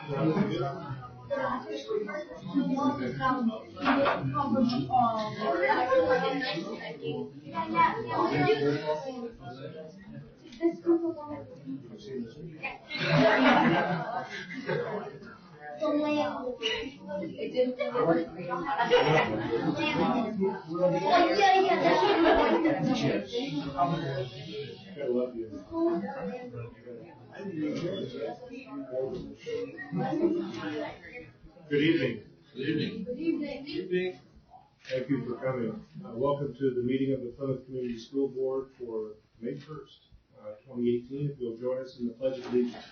Good evening. Good evening. Good evening. Good evening. Thank you for coming. Welcome to the meeting of the Plymouth Community School Board for May 1st, 2018. If you'll join us in the Pledge of Allegiance.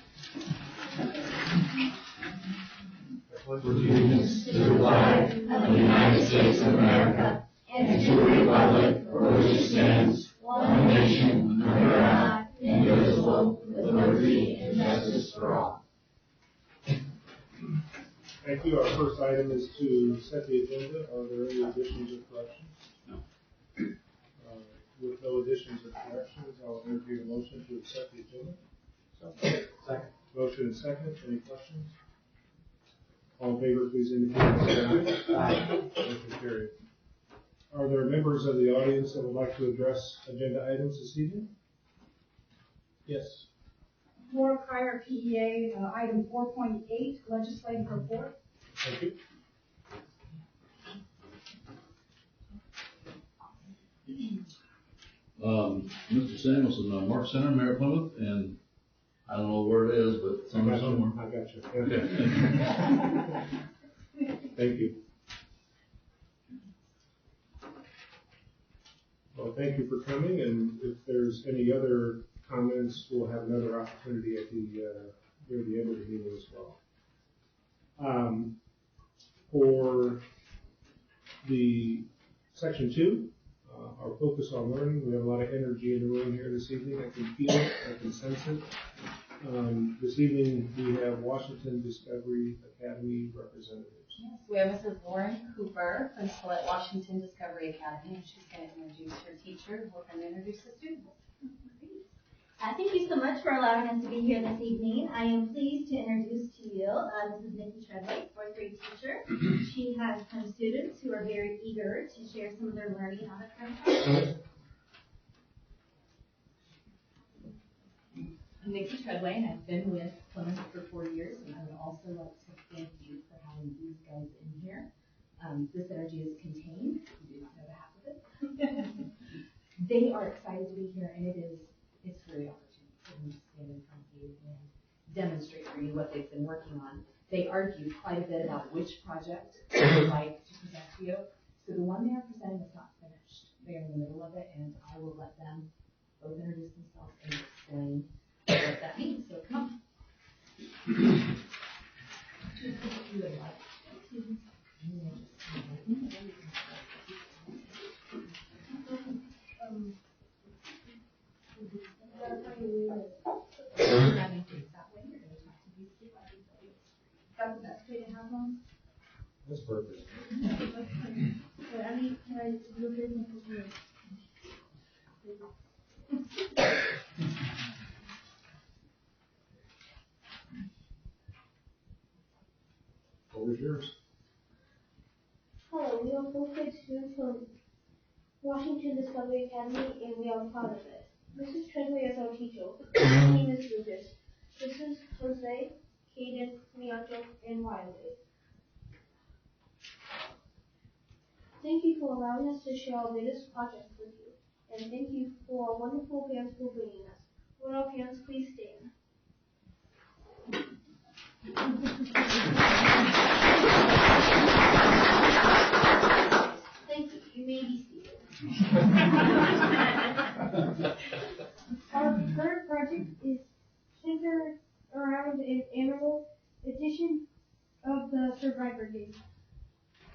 Allegiance to the flag of the United States of America and to the republic for which it stands, one nation, under God, indivisible, with liberty and justice for all. Thank you. Our first item is to set the agenda. Are there any additions or corrections? No. With no additions or corrections, I'll entertain a motion to accept the agenda. Second. Motion and second. Any questions? All in favor, please indicate by saying aye. Motion carried. Are there members of the audience that would like to address agenda items this evening? Yes. Laura Pryor, PEA, item 4.8, legislative report. Thank you. Mr. Samuelson, Mark Center, Mayor of Plymouth, and I don't know where it is, but somewhere. I got you. Thank you. Well, thank you for coming, and if there's any other comments, we'll have another opportunity at near the end of the meeting as well. For the section 2, our focus on learning, we have a lot of energy in the room here this evening. I can feel it, I can sense it. This evening we have Washington Discovery Academy representatives. Yes, we have Mrs. Lauren Cooper, principal at Washington Discovery Academy, and she's going to introduce her teacher who will then introduce the students. Thank you so much for allowing us to be here this evening. I am pleased to introduce to you Mrs. Nikki Treadway, fourth grade teacher. She has some students who are very eager to share some of their learning on the current topic. I'm Nikki Treadway, and I've been with Plymouth for 4 years, and I would also like to thank you for having these guys in here. This energy is contained. You do not know the half of it. They are excited to be here, and it's a great opportunity for them to stand in front of you and demonstrate for you what they've been working on. They argue quite a bit about which project they would like to present to you. So the one they are presenting is not finished. They're in the middle of it, and I will let them both introduce themselves and explain what that means. So come. That's perfect. What was yours? Hello, we are fourth grade students from Washington Discovery Academy, and we are proud of it. Mrs. Treadway is our teacher. My name is Lucas. This is Jose, Caden, Miato, and Wiley. Thank you for allowing us to share our latest project with you, and thank you for our wonderful parents for bringing us. Will our parents please stand? Thank you. You may be seated. Our current project is centered around an annual edition of the Survivor Game.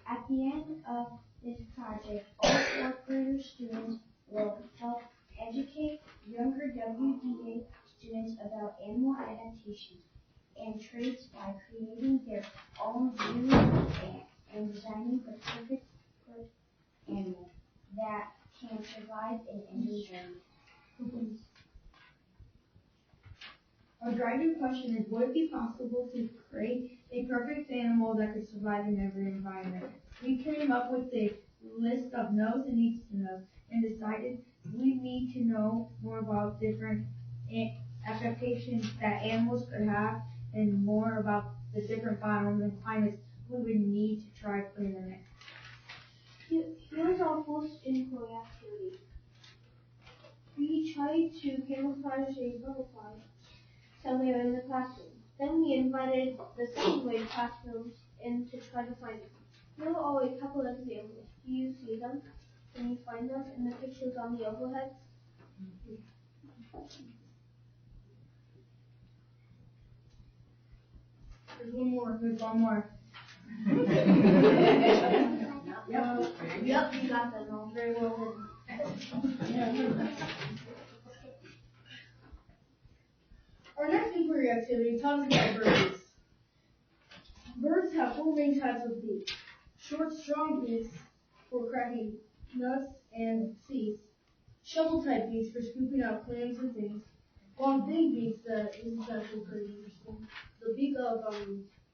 At the end of this project, all fourth grader students will help educate younger WDA students about animal adaptation and traits by creating their own views and designing the perfect good animal that can survive in any environment. Our driving question is, would it be possible to create animal that could survive in every environment. We came up with a list of knows and needs to know and decided we need to know more about different adaptations that animals could have and more about the different biomes and climates we would need to try putting them in. Here's our first inquiry activity. We tried to camouflage a butterfly somewhere in the classroom. Then we invited the second grade classrooms in to try to find it. Here are a couple of examples. Do you see them? Can you find them in the pictures on the overhead? There's one more. Yep, you got that all very well done. Our next inquiry activity talks about birds. Birds have four main types of beaks. Short, strong beaks for cracking nuts and seeds. Shovel-type beaks for scooping out clams and things. Long, big beaks that is actually pretty interesting. The beak of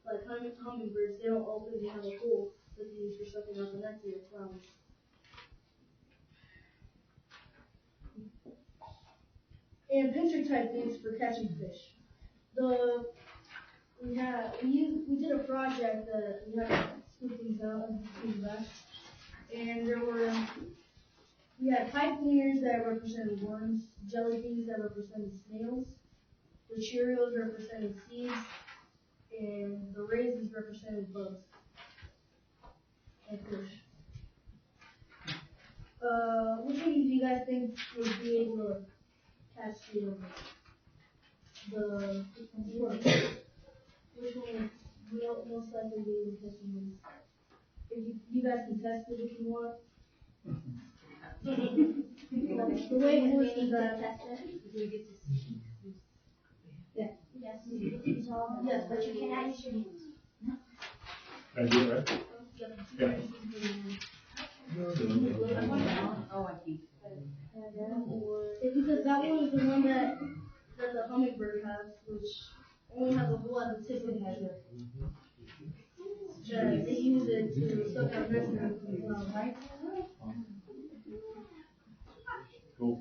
like hummingbirds, they don't open, they have a hole that they use for sucking out the nectar of flowers. And pincer-type beaks for catching fish. We did a project that we had to scoop these out and scoop back. And we had pipe cleaners that represented worms, jellybees that represented snails, the Cheerios represented seeds, and the raisins represented bugs and fish. Which one do you guys think would be able to catch the worms? Which one will most likely be able to catch the worms? If you guys can test it if you want. The way it works is that yes, but you cannot use your hands. I do that? Yeah. It's because that one is the one that the hummingbird has, which only has a hole at the tip of the head. That they use it to suck out nectar from the flower, right? Cool.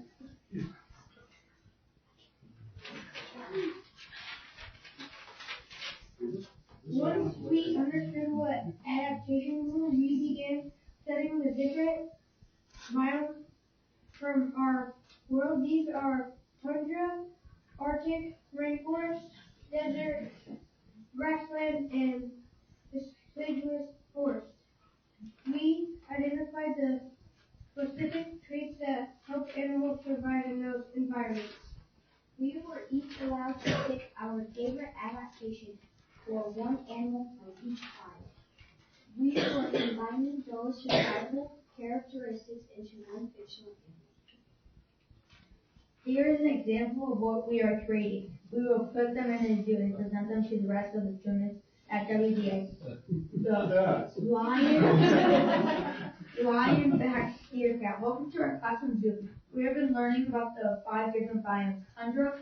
Once we understood what adaptation were, we began studying the different biomes from our world. These are tundra, Arctic, rainforest, desert, grassland, and deciduous forest. We identified the specific traits that help animals survive in those environments. We were each allowed to pick our favorite adaptation for one animal from each tribe. We were combining those survival characteristics into one fictional animal. Here is an example of what we are creating. We will put them in a zoo and present them to the rest of the students at WDA. The lion-backed deer cat. Welcome to our classroom zoo. We have been learning about the 5 different biomes: tundra,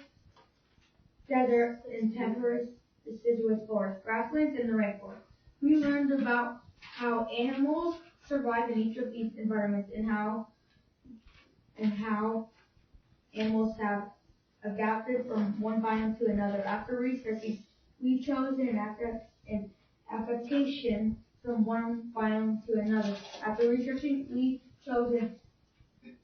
desert, and temperate deciduous forest, grasslands, and the rainforest. We learned about how animals survive in each of these environments and how animals have adapted from one biome to another. After researching, we chose an adaptation from one biome to another. After researching, we chose an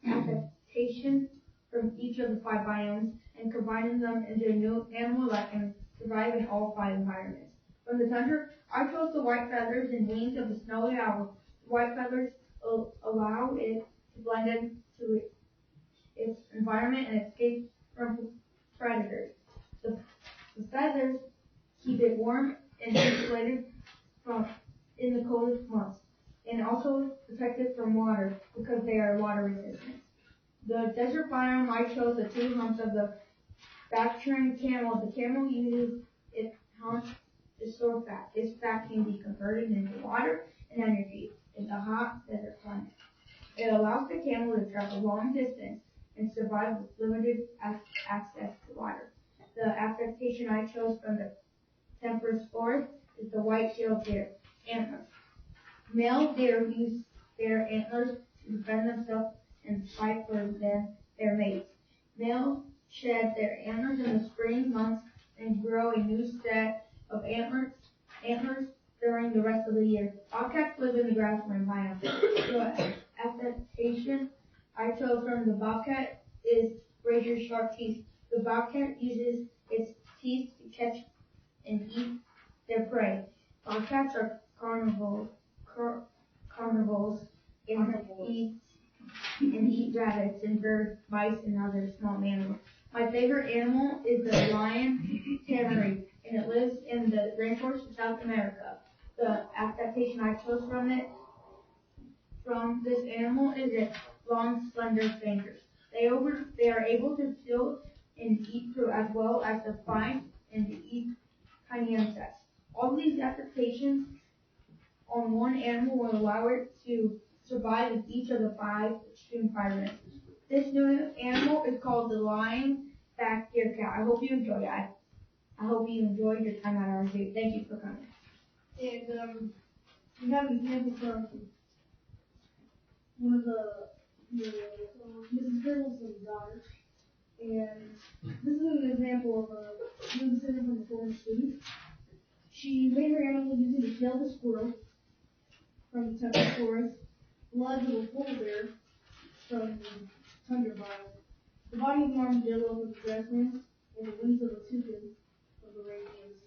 adaptation from each of the 5 biomes and combining them into a new animal that can survive in all 5 environments. From the tundra, I chose the white feathers and wings of the snowy owl. The white feathers allow it to blend into its environment and escape from predators. The feathers keep it warm and insulated in the coldest months, and also protected from water because they are water resistant. The desert biome, I chose the 2 humps of the back-trained camel. The camel uses its humps to store fat. This fat can be converted into water and energy in the hot desert climate. It allows the camel to travel long distance and survive with limited access to water. The adaptation I chose from the temperate forest, is the white-tailed deer, antlers. Male deer use their antlers to defend themselves and fight for their mates. Males shed their antlers in the spring months and grow a new set of antlers during the rest of the year. Bobcats live in the grassland biome. The adaptation I chose from the bobcat is razor sharp teeth. The bobcat uses its teeth to catch and eat their prey. Bobcats are carnivores and eat rabbits and birds, mice, and other small animals. My favorite animal is the lion tamarin, and it lives in the rainforest of South America. The adaptation I chose from this animal is its long, slender fingers. They are able to steal and eat fruit as well as to find and to eat tiny insects. All these adaptations on one animal will allow it to survive in each of the 5 extreme environments. This new animal is called the lion-backed deer cat. I hope you enjoy it. I hope you enjoyed your time at our zoo. Thank you for coming. And we have an example from one of the Mrs. Griddle's daughter. And this is an example of a young student from a former student. She made her animal using the tail of a squirrel from the temperate forest, blood of a polar bear from the tundra biome, the body of an armadillo from the grasslands, and the wings of a toucan from the rangelands,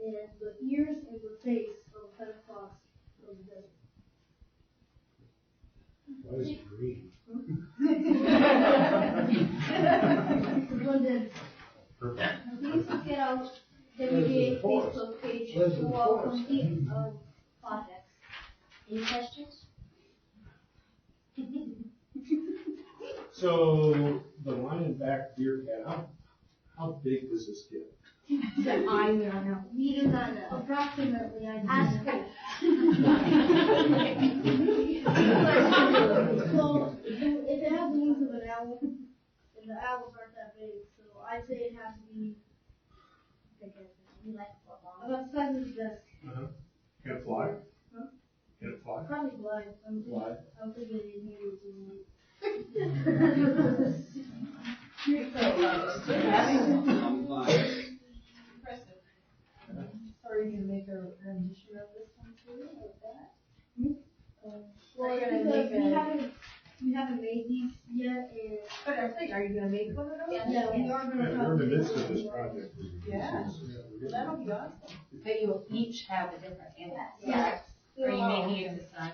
and the ears and the face of a fed fox from the desert. Why is it green? London. Please get out the WDA Facebook page to all complete projects. Any questions? So the lion-backed deer cat, how big does this get? I don't know. We do not know. Approximately, I Ask know. her. So, if it has the wings of an owl, and the owls aren't that big, so I'd say it has to be We like what long. about the size of his desk. Can it fly? Huh? Can it fly? Probably blind. Fly? I'm thinking it needed to. Impressive. So are you gonna make a rendition of this one too, like that? Well, Are you gonna because make we haven't made these yet, and But I'm saying, are you gonna make one of those? yeah, we are gonna. Yeah, we're in the midst of this project. Yeah. We're That'll be awesome. But you will each have a different animal. Yeah. Are you making it the size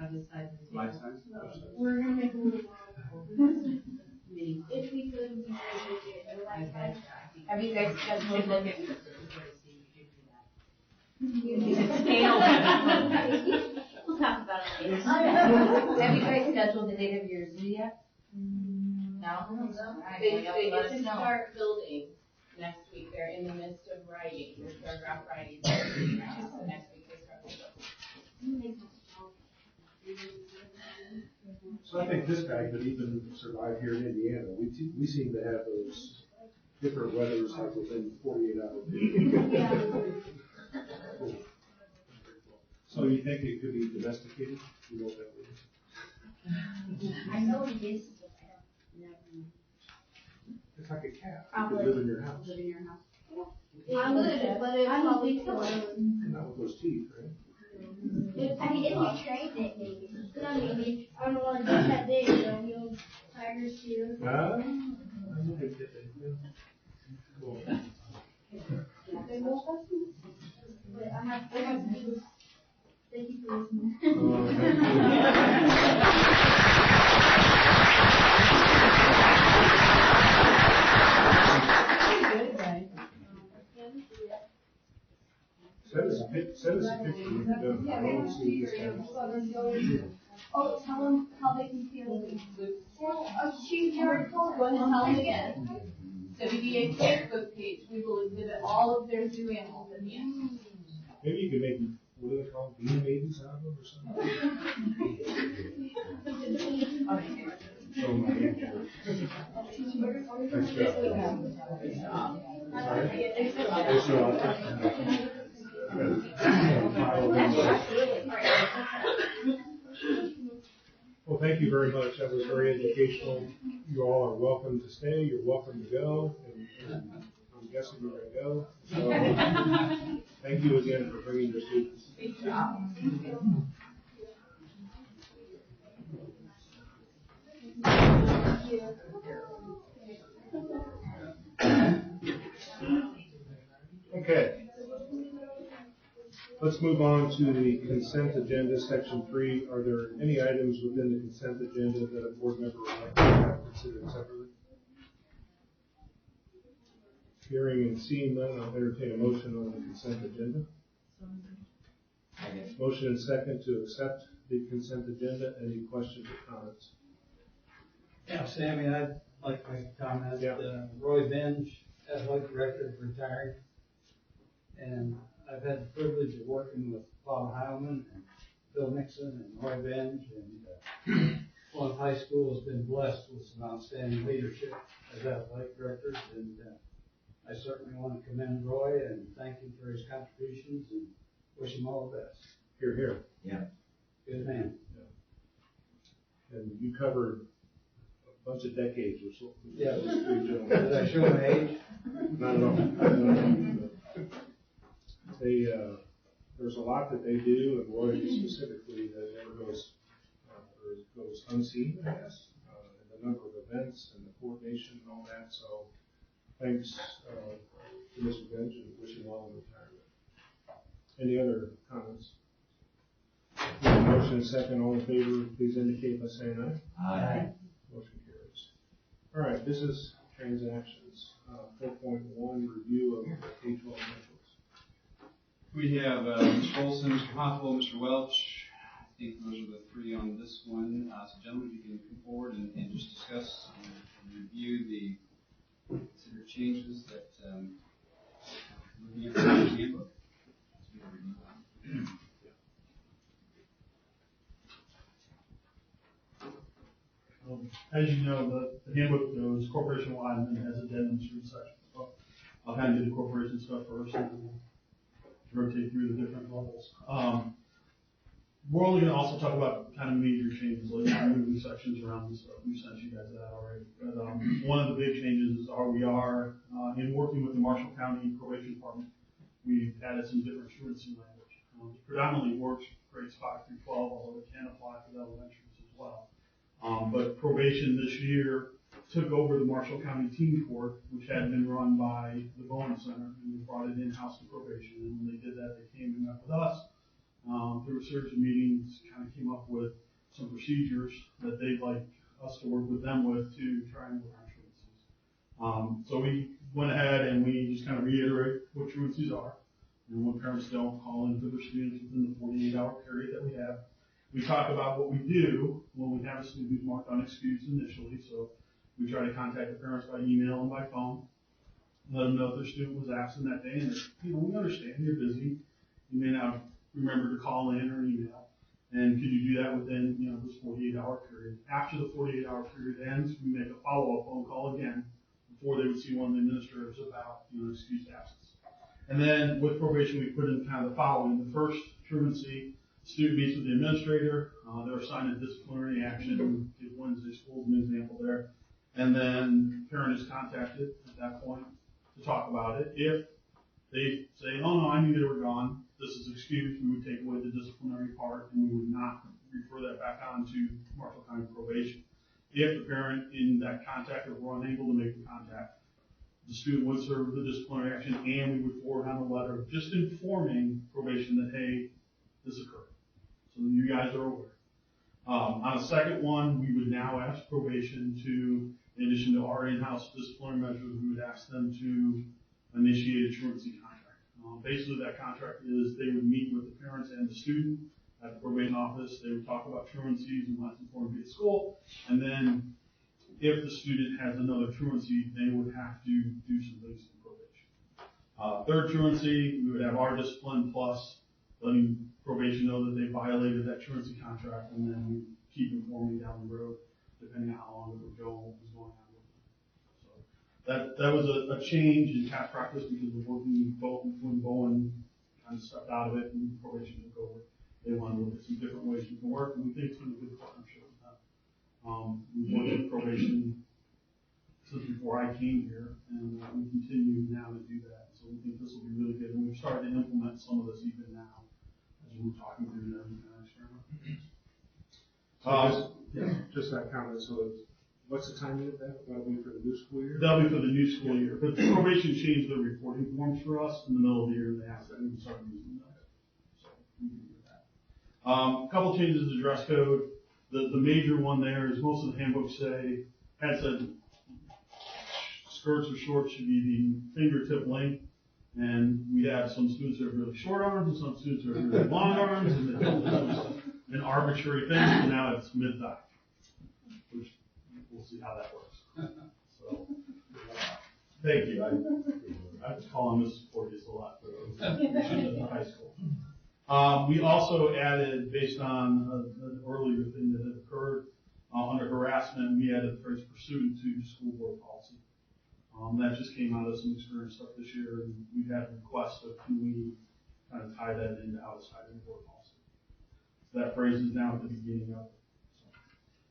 of the size of the Life table? size? We're gonna make a little Mini. if we could, we could make it a life Okay. size. Have you guys scheduled look it? We'll talk about it later. Have you guys scheduled the date of your zoo yet? No? They Let us can know. start building next week, they're in the midst of writing, their paragraph writing, so next week they start building. So I think this guy could even survive here in Indiana. We seem to have those different weathers like within 48 hours. Cool. So you think it could be domesticated? You know what that means? I know it is, but I don't know. It's like a cat. It Probably. could live in your house. Live in your house. I would, but it probably still Not with those teeth, right? I mean, if you trained it, maybe. I mean, I don't know, like that day, you know, tigers here. I don't think that they- Cool. They won't let me. Wait, I have to do this. Thank you for listening. Good, right? Send us a picture. I want to see this guy. Oh, tell them how they can feel. She's your Go ahead and tell them again. WDA Facebook page, we will exhibit all of their zoo animals at the end. Maybe you could make, what do they call them, bean babies out of them or something? Show them my hand. Nice job. Sorry? Nice job. Absolutely. All right. Well, thank you very much. That was very educational. You all are welcome to stay. You're welcome to go. And I'm guessing you're going to go. So, thank you again for bringing your students. Good job. Okay. Let's move on to the consent agenda, section 3. Are there any items within the consent agenda that a board member would like to have considered separately? Hearing and seeing none, I'll entertain a motion on the consent agenda. Motion and second to accept the consent agenda. Any questions or comments? Yeah, Sammy, I'd like to make a comment. Yeah. Roy Benj, athletic director, retired. And I've had the privilege of working with Bob Heilman and Bill Nixon and Roy Benj. And Plymouth High School has been blessed with some outstanding leadership as athletic directors. And I certainly want to commend Roy and thank him for his contributions and wish him all the best. Here, here. Yeah. Good man. And you covered a bunch of decades or so. Yeah. Those three gentlemen. Did I show my age? Not at all. There's a lot that they do, and Roy specifically, that never goes unseen, I guess. And the number of events and the coordination and all that. So thanks to Mr. Benj and wish him well in retirement. Any other comments? Motion and second, all in favor, please indicate by saying aye. Aye. Motion carries. All right, business transactions. 4.1, review of K-12 financials. We have Mr. Olson, Mr. Hoffel, Mr. Welch. I think those are the three on this one. So gentlemen, if you can come forward and just discuss and review the considered changes that looking at the handbook. As you know, the handbook goes corporation-wide and then has addendums through the section. So I'll kind of do the corporation stuff first and then rotate through the different levels. We're only going to also talk about kind of major changes, like moving sections around and stuff. We sent you guys that already. But one of the big changes is we are in working with the Marshall County Probation Department. We've added some different truancy language. It predominantly works grades 5 through 12, although it can apply to the elementaries as well. But probation this year took over the Marshall County Teen Court, which had been run by the Bowen Center, and we brought it in-house to probation. And when they did that, they came and met with us. Through a series of meetings, kind of came up with some procedures that they'd like us to work with them with to try and work on truancies. So we went ahead and we just kind of reiterate what truancies are, and when parents don't call in for their students within the 48-hour period that we have. We talk about what we do when we have a student who's marked unexcused initially. So we try to contact the parents by email and by phone, let them know if their student was absent that day. And we understand you're busy. You may not remember to call in or email. And could you do that within, this 48-hour period? After the 48-hour period ends, we make a follow-up phone call again before they would see one of the administrators about, excused absence. And then with probation, we put in kind of the following. The first truancy, student meets with the administrator. They're assigned a disciplinary action. Give Wednesday school as an example there. And then parent is contacted at that point to talk about it. If they say, oh no, I knew they were gone, this is excused, we would take away the disciplinary part and we would not refer that back on to Marshall County Probation. If the parent in that contact were unable to make the contact, the student would serve the disciplinary action and we would forward on a letter just informing probation that, hey, this occurred. So you guys are aware. On a second one, we would now ask probation to, in addition to our in-house disciplinary measures, we would ask them to initiate a truancy contract. Basically, that contract is they would meet with the parents and the student at the probation office. They would talk about truancies and what's important to be at school. And then if the student has another truancy, they would have to do some things in probation. Third truancy, we would have our discipline plus letting probation know that they violated that truancy contract, and then we keep informing down the road, depending on how long it would go and what was going on with them. So that was a change in past practice because of working both when Bowen kind of stepped out of it, and probation took over. They wanted to look at some different ways we can work, and we think it's been a good partnership with them. We've worked with probation since before I came here, and we continue now to do that. So we think this will be really good, and we've started to implement some of this even now as we're talking through them. Just that comment, so what's the timing of that? That'll be for the new school year? That'll be for the new school year, but the probation changed their reporting forms for us in the middle of the year, and they asked that we can start using that. So we can do that. A couple changes to dress code. The major one there is most of the handbooks had said skirts or shorts should be the fingertip length, and we have some students that have really short arms and some students that have really long arms, and they told us it was an arbitrary thing, so now it's mid-thigh, which we'll see how that works. So, thank you. I was calling Mrs. Porteous a lot for the high school. We also added, based on an earlier thing that had occurred, under harassment, we added the phrase pursuant to school board policy. That just came out of some experience stuff this year, and we've had requests of can we kind of tie that into outside of the board policy. So that phrase is now at the beginning of it.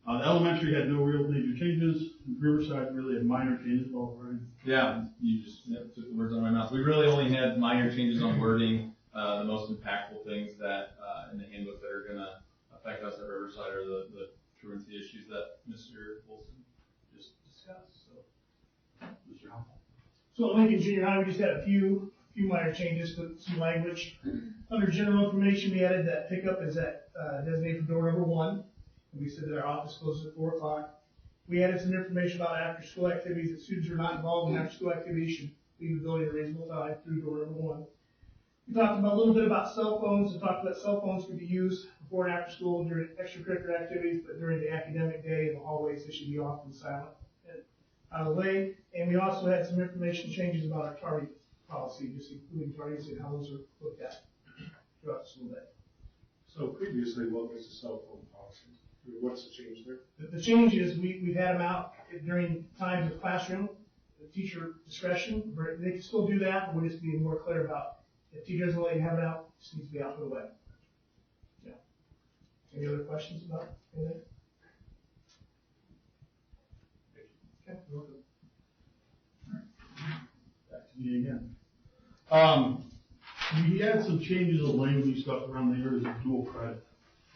So, the elementary had no real major changes. Riverside really had minor changes, all right? Yeah, you just took the words out of my mouth. We really only had minor changes on wording. The most impactful things that in the handbook that are going to affect us at Riverside are the truancy issues that Mr. Wilson just discussed. So, Mr. Howell. So at Lincoln Junior High, we just had a few minor changes to some language. Under general information, we added that pickup is at designated for door number 1. And we said that our office closes at 4 o'clock. We added some information about after-school activities, that students who are not involved in after-school activities should leave the building at a reasonable time through door number 1. We talked about a little bit about cell phones, and talked about cell phones can be used before and after school during extracurricular activities, but during the academic day in the hallways, they should be off and silent and out of the way. And we also had some information changes about our tardy policy, just including tardies and how those are looked at throughout the school day. So previously, what was the cell phone policy? What's the change there? The change is we've had them out during times of classroom, the teacher discretion. They can still do that, but we're just being more clear about if teacher doesn't let you have it out, it just needs to be out for the way. Yeah. Any other questions about anything? Okay, welcome. Back to me again. We had some changes of language stuff around the areas of dual credit.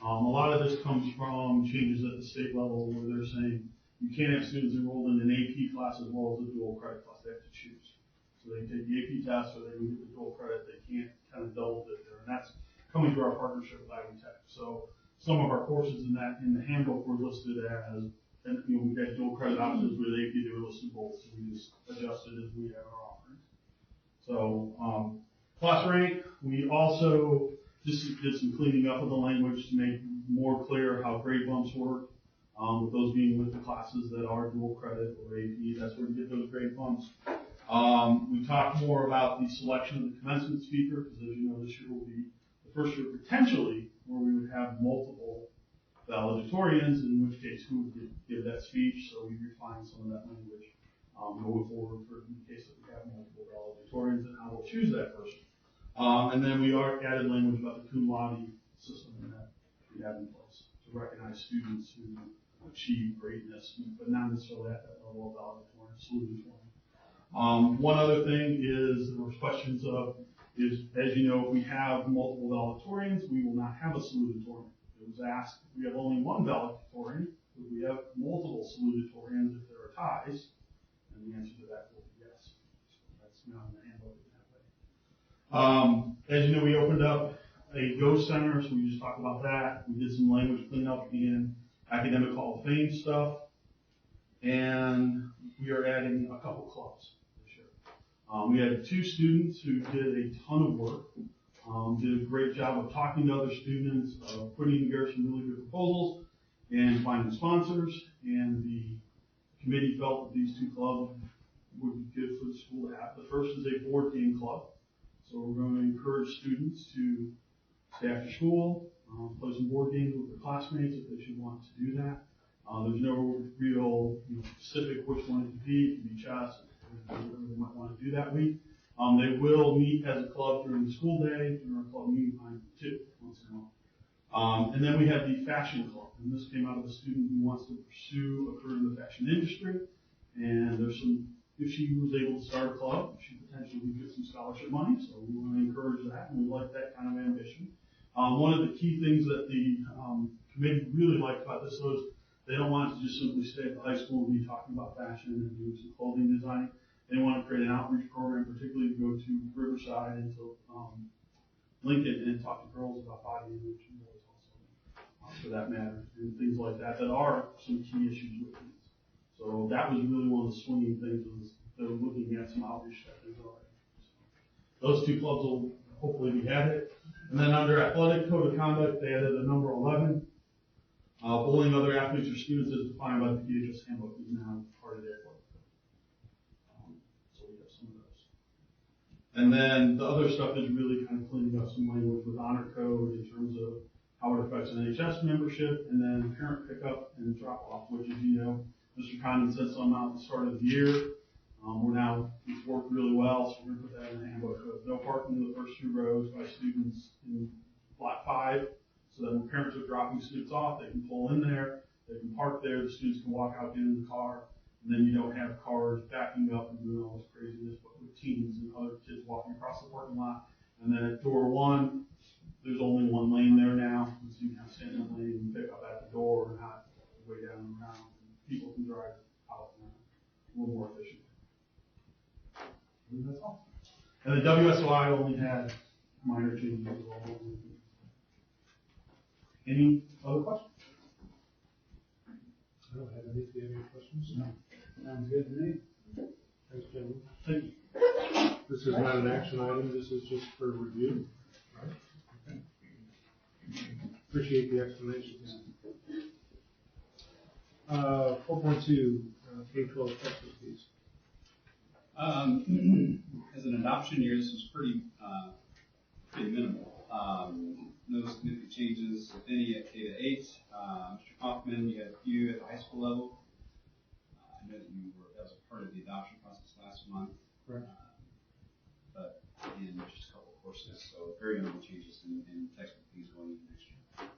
A lot of this comes from changes at the state level where they're saying you can't have students enrolled in an AP class as well as a dual credit class. They have to choose. So they take the AP test or they can get the dual credit. They can't kind of double dip there. And that's coming through our partnership with Ivy Tech. So some of our courses in the handbook were listed as, and we've got dual credit options with AP, they were listed both. So we just adjusted as we have our offerings. So, class rank, we also just did some cleaning up of the language to make more clear how grade bumps work. With those being with the classes that are dual credit or AP, that's where you get those grade bumps. We talked more about the selection of the commencement speaker, because as you know, this year will be the first year potentially where we would have multiple valedictorians, in which case who would give that speech. So we refined some of that language going forward for in the case that we have multiple valedictorians and how we'll choose that person. And then we added language about the cum laude system that we have in place to recognize students who achieve greatness, but not necessarily at that level of valedictorian, salutatorian. One other thing is there were questions of, as you know, if we have multiple valedictorians, we will not have a salutatorian. It was asked if we have only one valedictorian, would we have multiple salutatorians if there are ties? And the answer to that will be yes. So that's now in the handbook in that way. As you know, we opened up a Go Center, so we just talked about that. We did some language cleanup in Academic Hall of Fame stuff. And we are adding a couple clubs this year. We had 2 students who did a ton of work, did a great job of talking to other students, putting together some really good proposals, and finding sponsors. And the committee felt that these 2 clubs would be good for the school to have. The first is a board game club. So we're going to encourage students to stay after school, play some board games with their classmates if they should want to do that. There's no real specific which one it could be. It could be chess, whatever they might want to do that week. They will meet as a club during the school day, during our club meeting time too, once in a while. And then we have the fashion club, and this came out of a student who wants to pursue a career in the fashion industry. And there's some, if she was able to start a club, she potentially would get some scholarship money, so we want to encourage that, and we like that kind of ambition. One of the key things that the committee really liked about this was they don't want it to just simply stay at the high school and be talking about fashion and doing some clothing design. They want to create an outreach program, particularly to go to Riverside and to Lincoln and talk to girls about body image and boys also, for that matter, and things like that that are some key issues with these. So that was really one of the swinging things was they're looking at some outreach that they've already. So those two clubs will hopefully be added. And then under athletic code of conduct, they added the number 11. Bullying other athletes or students is defined by the PHS handbook is now part of the athletic code. So we have some of those. And then the other stuff is really kind of cleaning up some language with honor code in terms of how it affects NHS membership, and then parent pickup and drop off, which is, you know, Mr. Condon sent some out at the start of the year. It's worked really well, so we're going to put that in the handbook. No parking in the first 2 rows by students in block 5, so that when parents are dropping students off, they can pull in there, they can park there, the students can walk out, get in the car, and then you don't have cars backing up and doing all this craziness with teens and other kids walking across the parking lot. And then at door 1, there's only 1 lane there now, so you can stand in the lane and pick up at the door and not way down and around. People can drive out and a little more efficient. And that's all. And the WSOI only had minor changes as well. Any other questions? I don't have any. Do you have any questions? No. Sounds good to me. Thanks, gentlemen. Thank you. This is not an action item, this is just for review, right? Okay. Appreciate the explanations. 4.2, K-12 textbook fees. As an adoption year, this was pretty minimal. No significant changes, if any, at K to 8. Mr. Kaufman, you had a few at the high school level. I know that that was a part of the adoption process last month. Right. But again, just a couple of courses, so very minimal changes in textbook fees going into next year.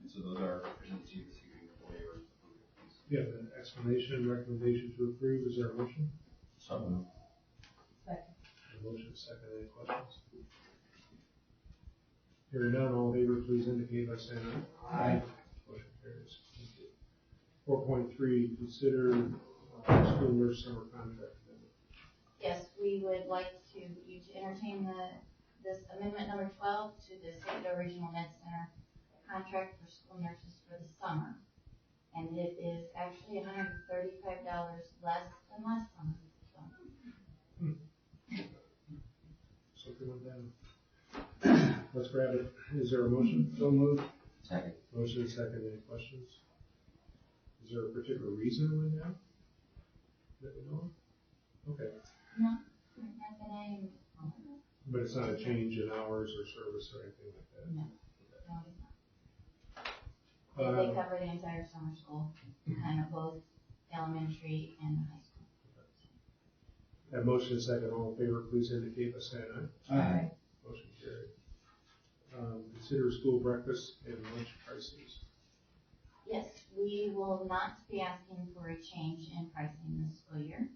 And so those are presented to you this evening for your approval, please. You have an explanation, recommendation to approve. Is there a motion? Second. Second. A motion, second. Any questions? Hearing none, all in favor, please indicate by saying aye. Aye. Motion carries. Thank you. 4.3, consider school nurse summer contract amendment. Yes, we would like you to entertain this amendment number 12 to the St. Regional Med Center contract for school nurses for the summer. And it is actually $135 less than last summer. So. Something went down. Let's grab it. Is there a motion? So moved. Second. Motion and second. Any questions? Is there a particular reason it went down that we know of? Okay. No, not that I am. But it's not a change in hours or service or anything like that? No, no, it's not. They cover the entire summer school, kind of both elementary and high school. Have motion and second. All in favor, please indicate by saying aye. Aye. Motion carried. Consider school breakfast and lunch prices. Yes, we will not be asking for a change in pricing this school year.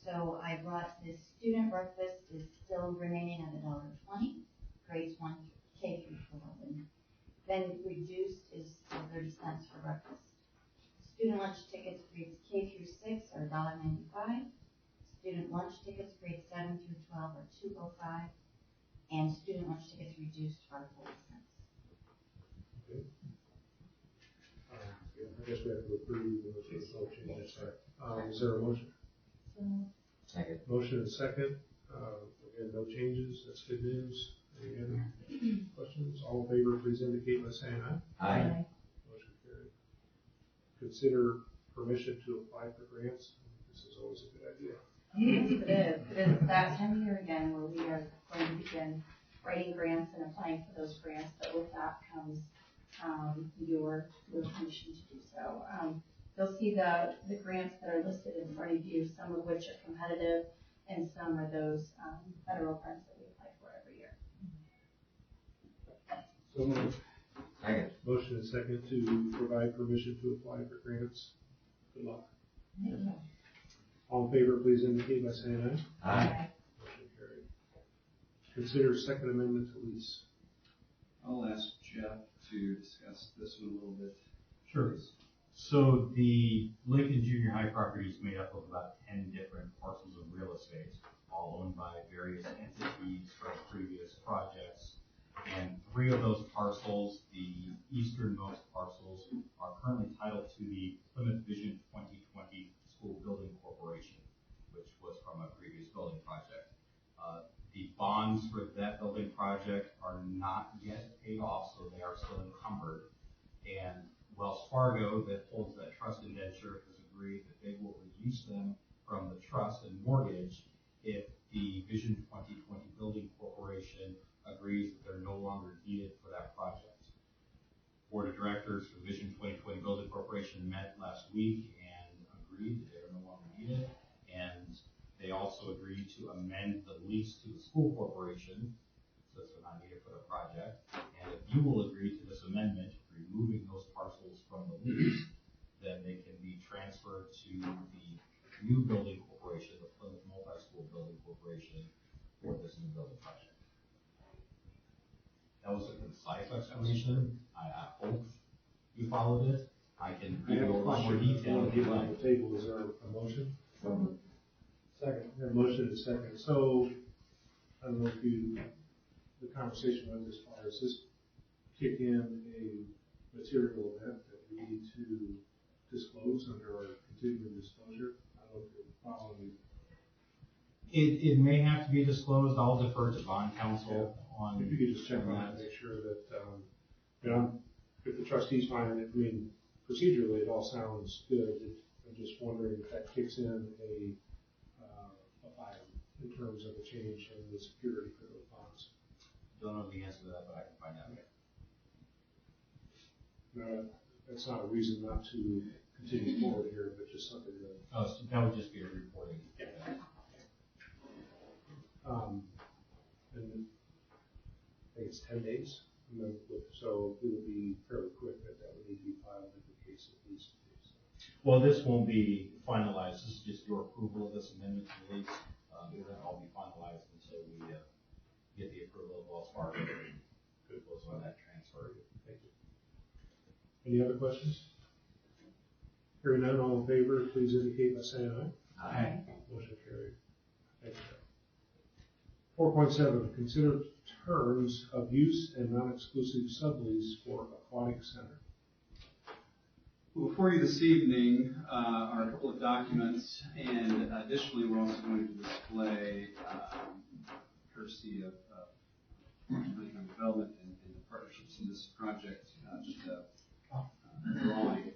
So I brought this student breakfast is still remaining at $1.20, grades 1 K through 12. Then reduced is still 30 cents for breakfast. Student lunch tickets grades K through 6 are $1.95. Student lunch tickets grades 7 through 12 are $2.05. And student lunch tickets reduced are 40 cents. Okay. Yeah, I guess we have to approve the no changes. Is there a motion? Second. Motion and second. Again, no changes. That's good news. Any other questions? All in favor, please indicate by saying aye. Aye. Motion carried. Consider permission to apply for grants. This is always a good idea. Yes, it is. It is that time of year again where we are going to begin writing grants and applying for those grants, but with that comes your permission to do so. You'll see the grants that are listed in front of you, some of which are competitive and some are those, federal grants that we apply for every year. So moved. Second. Motion and second to provide permission to apply for grants. Good luck. Thank you. All in favor, please indicate by saying aye. Aye. Motion carried. Consider second amendment to lease. I'll ask Jeff to discuss this one a little bit. Sure. So the Lincoln Junior High property is made up of about 10 different parcels of real estate, all owned by various entities from previous projects. And 3 of those parcels, the easternmost parcels, are currently titled to the Plymouth Vision 2020 School Building Corporation, which was from a previous building project. The bonds for that building project are not yet paid off, so they are still encumbered. And Wells Fargo, that holds that trust indenture, has agreed that they will release them from the trust and mortgage if the Vision 2020 Building Corporation agrees that they're no longer needed for that project. Board of Directors for Vision 2020 Building Corporation met last week and agreed that they are no longer needed. And they also agreed to amend the lease to the school corporation, so that they're not needed for the project. And if you will agree to this amendment, removing those parcels from the lease, then they can be transferred to the new building corporation, the Plymouth Multi-School Building Corporation, for this new building project. That was a concise explanation. I hope you followed it. I can give you a lot more detail if you On like. the table, is there a motion? Second. We have a motion and a second. So, I don't know if the conversation went as far as this kick in a material event that we need to disclose under our continuing disclosure. I don't know if you're following. It may have to be disclosed. I'll defer to bond counsel on. If you could just check on that, make sure that, if the trustees find it, I mean, procedurally, it all sounds good. I'm just wondering if that kicks in a file in terms of a change in the security for those bonds. Don't know the answer to that, but I can find out. No, that's not a reason not to continue forward here, but just something that. Oh, so that would just be a reporting. Yeah. And I think it's 10 days, so it would be fairly quick that would need to be filed in the case of these. Well, this won't be finalized. This is just your approval of this amendment to the lease. It won't all be finalized until we get the approval of Wells Fargo. Good goes on that transfer. Thank you. Any other questions? Hearing none, all in favor, please indicate by saying aye. Aye. Motion carried. Thank you. 4.7, consider terms of use and non-exclusive sublease for aquatic center. Before you this evening are a couple of documents, and additionally, we're also going to display, courtesy of Economic Development and the partnerships in this project, just a drawing.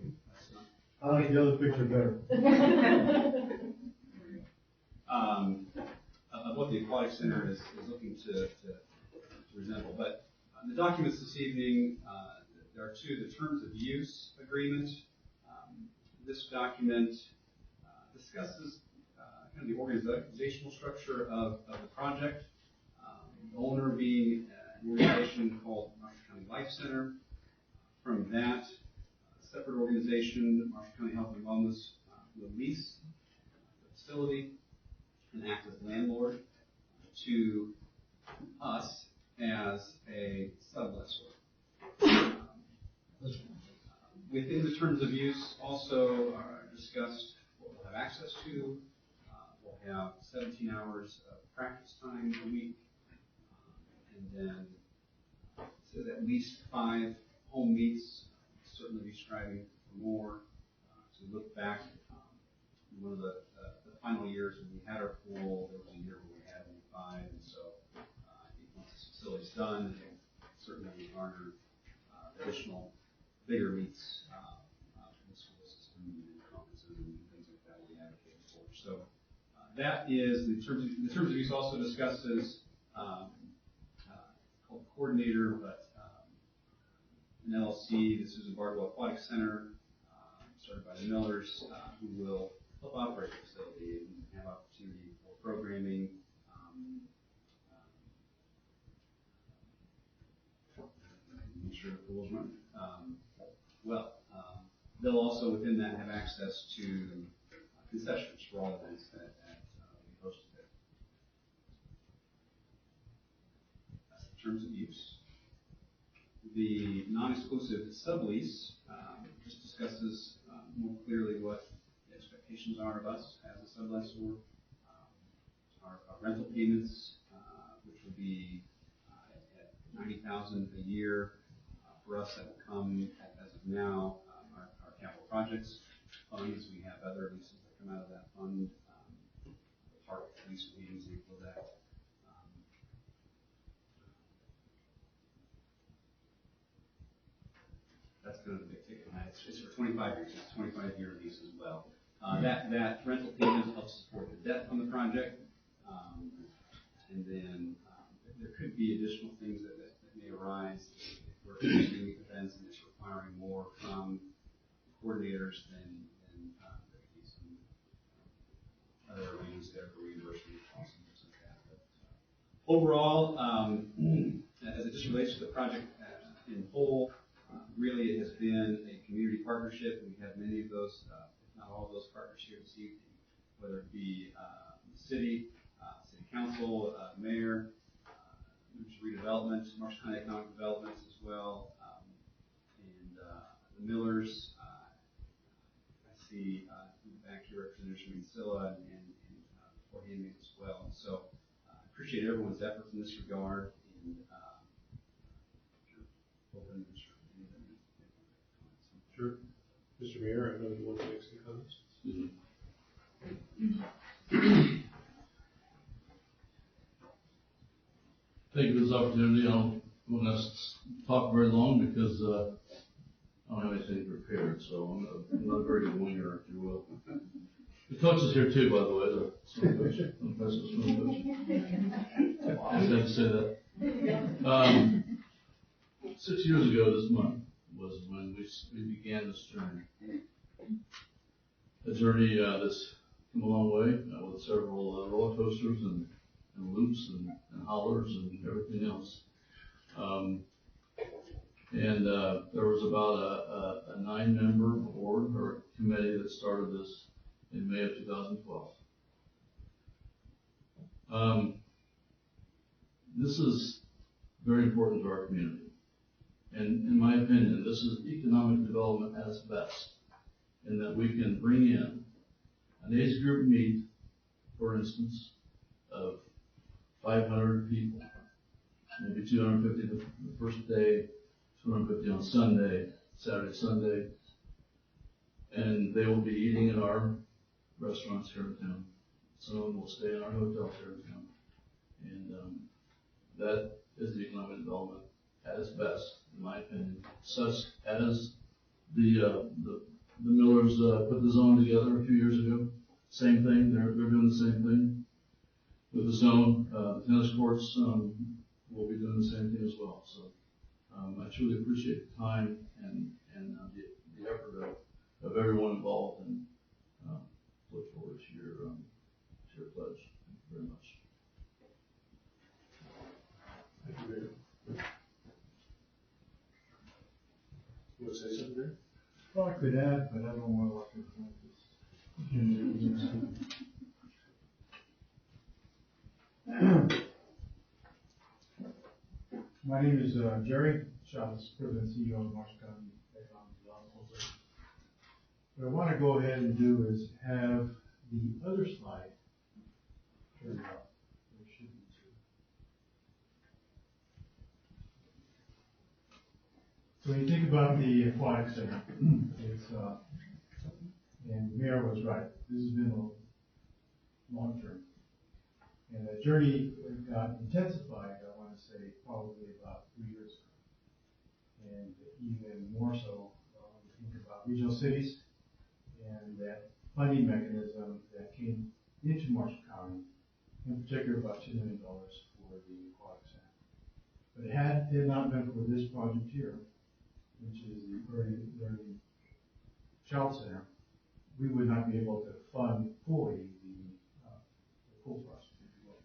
I like the other picture better. Of what the aquatic center is looking to resemble. But the documents this evening, there are 2, the terms of use agreement. This document discusses kind of the organizational structure of the project. The owner being an organization called Marshall County Life Center. From that, a separate organization, Marshall County Health and Wellness, will lease the facility and act as landlord to us as a sublessor. Within the terms of use also are discussed what we'll have access to. We'll have 17 hours of practice time a week, and then it says at least 5 home meets. Certainly be striving for more. To look back, one of the final years when we had our pool, there was a year when we had only 5, and so I think once this facility's done, certainly we garner additional bigger meets in the school system and conferences and things like that we advocate for. So that is the terms of use also discusses called coordinator, but an LLC. This is a Bardwell Aquatic Center started by the Millers, who will help operate the facility and have opportunity for programming, make sure the rules run. They'll also within that have access to concessions for all events that we hosted there. That's the terms of use. The non-exclusive sublease just discusses more clearly what the expectations are of us as a sublessor. Our rental payments, which would be at $90,000 a year for us, that will come as of now. Our capital projects funds, we have other leases that come out of that fund. The park lease would be an example of that. That's kind of the big ticket. It's for 25 years. It's a 25-year lease as well. That rental payment helps support the debt on the project. And then there could be additional things that may arise if we're hosting events and it's requiring more from coordinators, then there could be some other arrangements there for reimbursement costs and things like that. But overall, as it just relates to the project in whole, really it has been a community partnership, and we have many of those, if not all of those partners here this evening, whether it be the city, city council, mayor, redevelopment, Marshall County Economic Development as well, and the Millers. I see back here Representative Mansilla and for him as well. And so I appreciate everyone's efforts in this regard. And open Sure. Mr. Mayor, I know you want to make some comments. Thank you for this opportunity. I don't want us to talk very long because I don't have anything prepared, so I'm not a very good winger, if you will. The coach is here too, by the way, the swim coach. I just had to say that. 6 years ago this month was when we began this journey. A journey that's come a long way with several roller coasters and loops and hollers and everything else. There was about a 9-member board or committee that started this in May of 2012. This is very important to our community. And in my opinion, this is economic development at its best, in that we can bring in an age group meet, for instance, of 500 people, maybe 250 the first day, 250 on Sunday, Saturday, Sunday, and they will be eating in our restaurants here in town. Some of them will stay in our hotels here in town. And that is the economic development at its best, in my opinion. Such as the Millers put the zone together a few years ago. Same thing, they're doing the same thing with the zone. The tennis courts will be doing the same thing as well. So I truly appreciate the time and the effort of everyone involved, and look forward to your pledge. Thank you very much. Thank you, Mayor. You want to say something there? Well, I could add, but I don't want to walk in front of this. My name is Jerry Chavez, President and CEO of Marshall County Economic Development Corporation. What I want to go ahead and do is have the other slide turned up. There should be two. So when you think about the aquatic center, it's and the mayor was right. This has been a long term. And the journey got intensified, I want to say, probably about 3 years ago. And even more so when you think about regional cities and that funding mechanism that came into Marshall County, in particular about $2 million for the aquatic center. But had it not been for this project here, which is the Early Learning Child Center, we would not be able to fund fully the full project, if you will.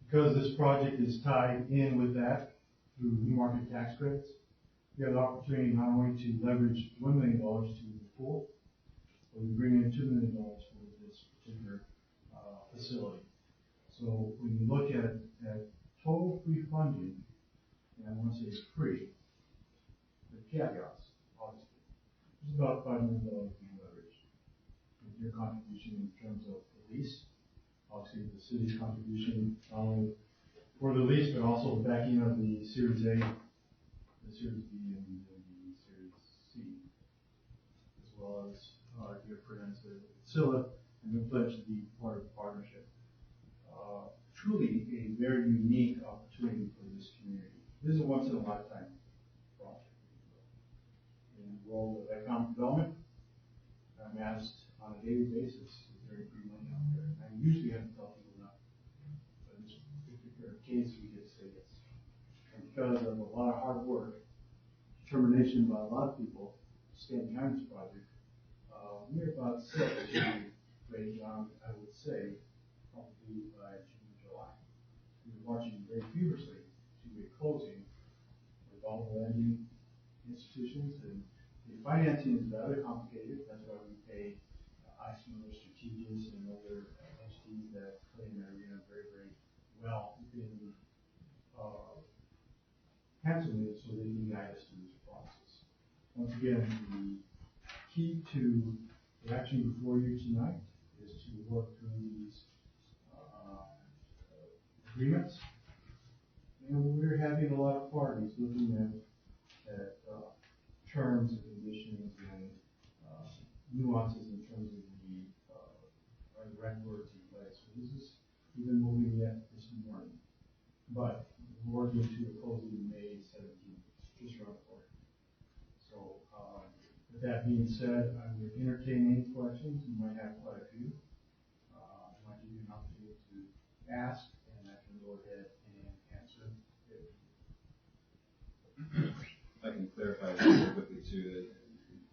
Because this project is tied in with that through new market tax credits, we have the opportunity not only to leverage $1 million to the pool, but we bring in $2 million for this particular facility. So when you look at total free funding, and I want to say it's free, the caveats, obviously, it's about $5 million in leverage. With your contribution in terms of the lease, obviously the city's contribution not only for the lease, but also the backing of the Series A, the Series B, and the Series C, as well as your friends at Scylla and the pledge to be part of the partnership. Truly a very unique opportunity for this community. This is a once in a lifetime project. In the world of economic development, I'm asked on a daily basis, is there any free money out there? And I usually have to tell people no. But in this particular case, we get to say yes. And because of a lot of hard work, determination by a lot of people to stand behind this project, we're about set to break ground, I would say, probably by June or July. We're watching very feverishly to a closing with all the lending institutions, and the financing is rather complicated. That's why we pay ISMO, Strategis, and other entities that play in that arena very, very well within handsomely so they can guide us through this process. Once again, the key to the action before you tonight is to work through these agreements. And we're having a lot of parties looking at terms and conditions and nuances in terms of the right words in place. So this is even moving yet this morning. But we're working to a closing May 17th, just around the corner. So with that being said, I would entertain any questions. You might have quite a few. I might give you an opportunity to ask, and I can go ahead and answer. If I can clarify very quickly too,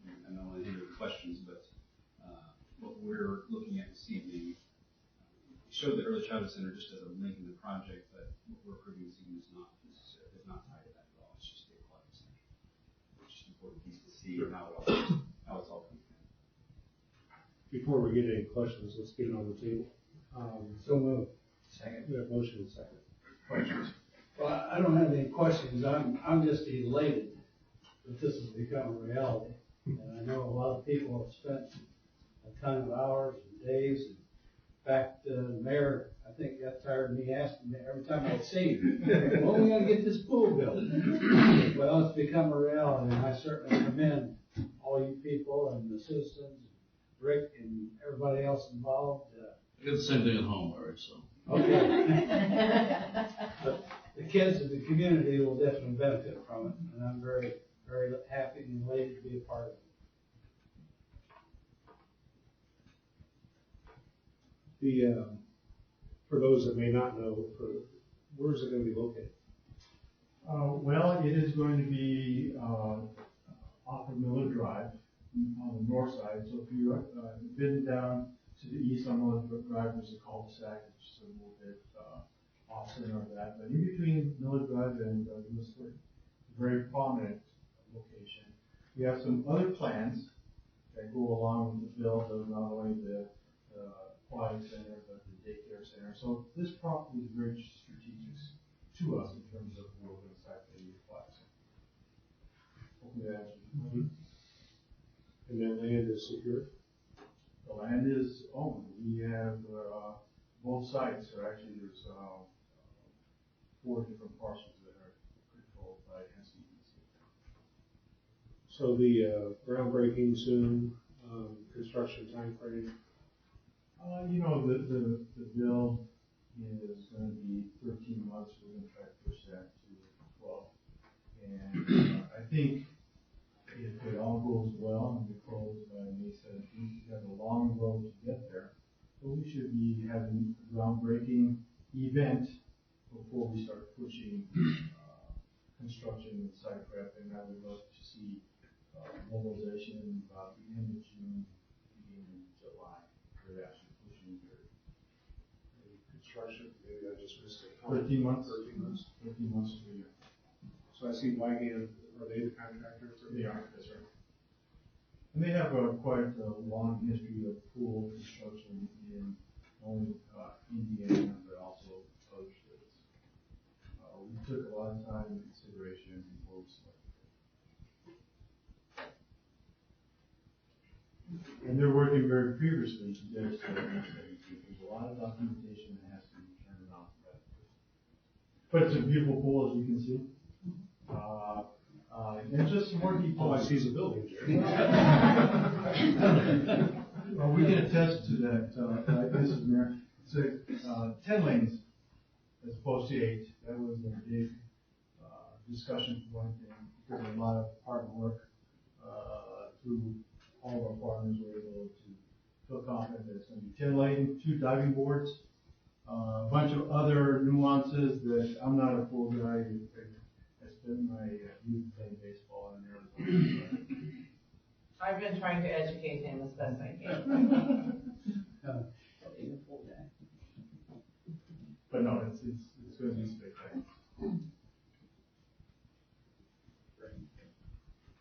I don't want to hinder the questions, but what we're looking at this evening, we showed the Early Childhood Center just as a link in the project, but what we're approving this evening is not necessarily, is not tied to that at all. It's just the aquatic center, which is an important piece to see how it's all coming in. Before we get any questions, let's get it on the table. So moved. Second. We have motion and second. Questions? Well, I don't have any questions. I'm just elated that this has become a reality. And I know a lot of people have spent a ton of hours and days. In fact, the mayor, I think, got tired of me asking me every time I'd see him, when are we going to get this pool built? Well, it's become a reality, and I certainly commend all you people and the citizens, Rick and everybody else involved. I get the same thing at home, Larry, so. Okay. But the kids of the community will definitely benefit from it, and I'm very, very happy and elated to be a part of it. For those that may not know, where is it going to be located? Well, it is going to be off of Miller Drive on the north side. So if you've been down to the east on Miller Drive, there's a cul-de-sac, which is a little bit off center of that. But in between Miller Drive and Whistler, a very prominent location. We have some other plans that go along with the build of not only the aquatic center, but the daycare center. So this property is very strategic to us in terms of where we're going to site the aquatic center. Hopefully that answers your question. And that land is secure? The land is owned. We have both sites, or actually there's 4 different parcels that are controlled by NCDC. So the groundbreaking soon, construction timeframe? You know, the build is going to be 13 months. We're going to try to push that to 12. And I think if it all goes well and we close by May 17th, we have a long road to get there. But we should be having a groundbreaking event before we start pushing construction and site prep. And I would love to see mobilization about the end of June, beginning of July. We're actually pushing very construction, maybe I just missed it. 13 months. 13 months. 13 months to a year. So I see Wygan, are they the contractor? They are, that's right. And they have quite a long history of pool construction in only Indiana, but also other states. We took a lot of time and consideration before we selected. And they're working very feverishly to get us to that next stage. There's a lot of documentation that has to be turned around for that. But it's a beautiful pool, as you can see. And just some more details. All I see is a building, Jerry. Well, we can attest to that, Mrs. Mayor. It's 10 lanes as opposed to 8. That was a big discussion for one thing, because of a lot of hard work through all of our partners were able to feel confident that it's going to be 10 lane, 2 diving boards, a bunch of other nuances that I'm not a pool guy. I spent my youth playing baseball and everything. I've been trying to educate him as best I can. But no, it's going to be spectacular.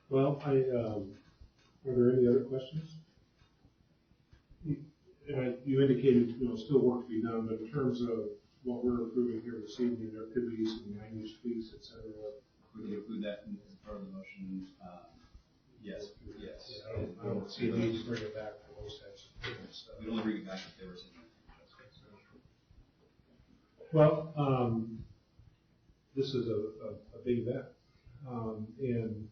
Well, are there any other questions? You indicated, still work to be done, but in terms of what we're approving here this evening, there could be some language tweaks, et cetera. Would you include that as part of the motion? Yes. I don't see a need to bring it back for those types of things. We'd only bring it back if they were something. Well, this is a big event. And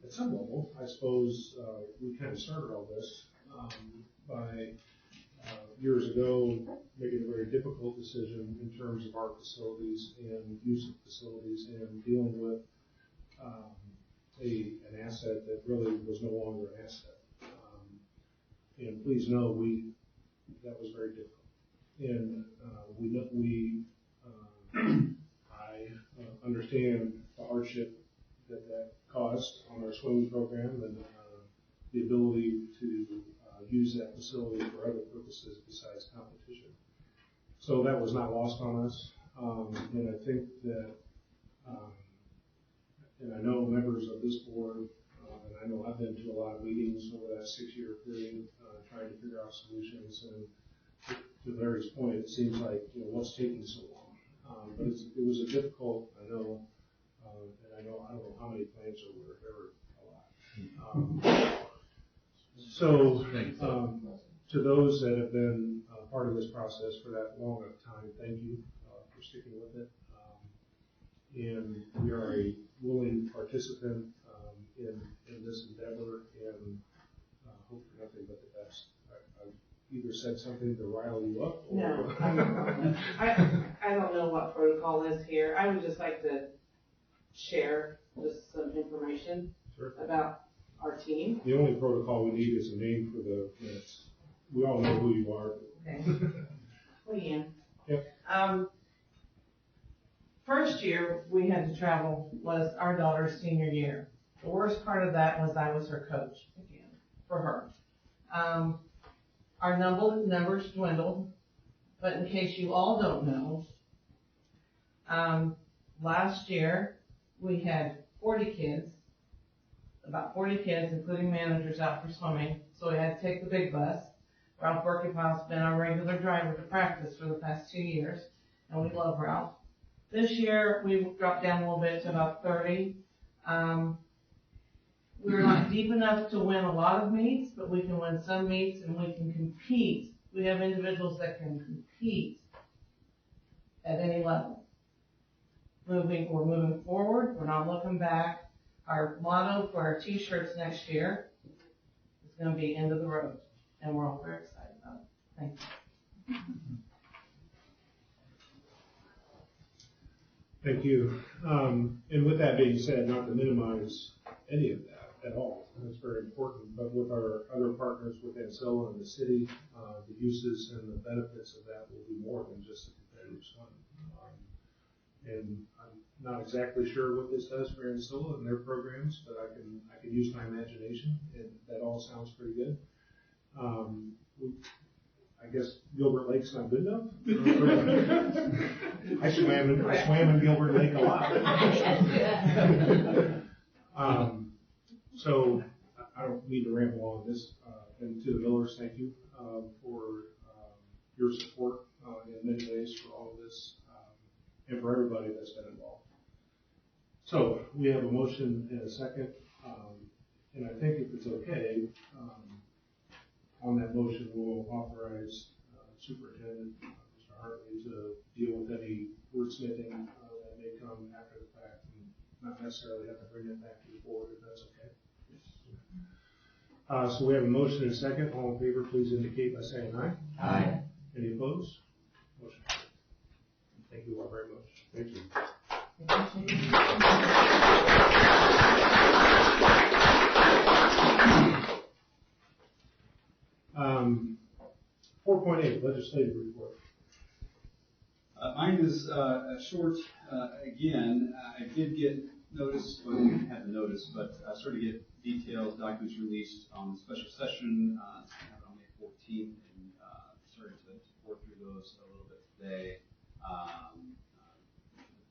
at some level, I suppose we kind of started all this by years ago making a very difficult decision in terms of our facilities and use of facilities and dealing with an asset that really was no longer an asset. And please know, that was very difficult. And I understand the hardship that caused on our swimming program and the ability to use that facility for other purposes besides competition. So that was not lost on us. And I think that, and I know members of this board, and I know I've been to a lot of meetings over that 6-year period, trying to figure out solutions. And to Larry's point, it seems like, what's taking so long? But it was a difficult, I know, and I don't know how many plans there were a lot. So, to those that have been part of this process for that long of time, thank you for sticking with it. And we are a willing participant in this endeavor and hope for nothing but the best. I either said something to rile you up or... No. I don't know what protocol is here. I would just like to share just some information about our team. The only protocol we need is a name for the minutes. We all know who you are. Okay. Leanne. Yep. First year we had to travel was our daughter's senior year. The worst part of that was I was her coach again, for her. Our numbers dwindled, but in case you all don't know, last year we had 40 kids, about 40 kids, including managers, out for swimming, so we had to take the big bus. Ralph Berkepout's been our regular driver to practice for the past 2 years, and we love Ralph. This year, we dropped down a little bit to about 30. We're not deep enough to win a lot of meets, but we can win some meets and we can compete. We have individuals that can compete at any level. We're moving forward. We're not looking back. Our motto for our t-shirts next year is going to be end of the road, and we're all very excited about it. Thank you. Thank you. And with that being said, not to minimize any of that at all, that's very important, but with our other partners with Ancilla and the city, the uses and the benefits of that will be more than just a competitive swim. And I'm not exactly sure what this does for Ancilla and their programs, but I can use my imagination, and that all sounds pretty good. I guess Gilbert Lake's not good enough? I swam in Gilbert Lake a lot. So, I don't need to ramble on this, and to the Millers, thank you, for, your support, in many ways for all of this, and for everybody that's been involved. So, we have a motion and a second, and I think if it's okay, on that motion, we'll authorize Superintendent Mr. Hartley to deal with any wordsmithing that may come after the fact, and not necessarily have to bring it back to the board, if that's okay. So we have a motion and a second. All in favor, please indicate by saying aye. Aye. Any opposed? Motion carries. Thank you all very much. Thank you. 4.8, legislative report. Mine is short. Again, I did get notice, well, I didn't have the notice, but I started to get details, documents released on the special session on May 14th, and started to work through those a little bit today.